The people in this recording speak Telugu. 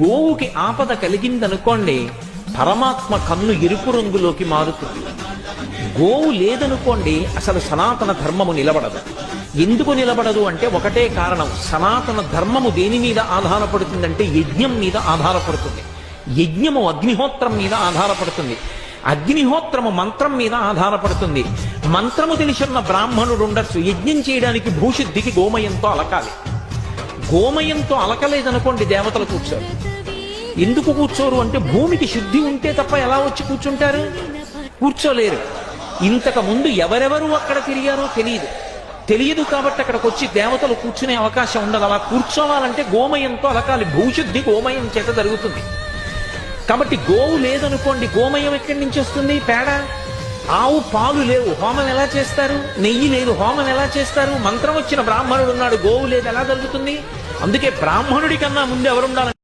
గోవుకి ఆపద కలిగిందనుకోండి, పరమాత్మ కన్ను ఎరుపు రంగులోకి మారుతుంది. గోవు లేదనుకోండి, అసలు సనాతన ధర్మము నిలబడదు. ఎందుకు నిలబడదు అంటే ఒకటే కారణం. సనాతన ధర్మము దేని మీద ఆధారపడుతుందంటే యజ్ఞం మీద ఆధారపడుతుంది. యజ్ఞము అగ్నిహోత్రం మీద ఆధారపడుతుంది. అగ్నిహోత్రము మంత్రం మీద ఆధారపడుతుంది. మంత్రము తెలిసిన బ్రాహ్మణుడు ఉండొచ్చు, యజ్ఞం చేయడానికి భూశుద్ధికి గోమయంతో అలకాలి. గోమయంతో అలకలేదనుకోండి, దేవతలు కూర్చోరు. ఎందుకు కూర్చోరు అంటే భూమికి శుద్ధి ఉంటే తప్ప ఎలా వచ్చి కూర్చుంటారు? కూర్చోలేరు. ఇంతకు ముందు ఎవరెవరు అక్కడ తిరిగారో తెలియదు కాబట్టి అక్కడికి వచ్చి దేవతలు కూర్చునే అవకాశం ఉండదు. అలా కూర్చోవాలంటే గోమయంతో అలకాలి. భూశుద్ధి గోమయం చేత జరుగుతుంది. కాబట్టి గోవు లేదనుకోండి, గోమయం ఎక్కడి నుంచి వస్తుంది? పేడ. ఆవు పాలు లేవు, హోమం ఎలా చేస్తారు? నెయ్యి లేదు, హోమం ఎలా చేస్తారు? మంత్రం వచ్చిన బ్రాహ్మణుడు ఉన్నాడు, గోవు లేదు, ఎలా జరుగుతుంది? అందుకే బ్రాహ్మణుడి కన్నా ముందు ఎవరుండాలి?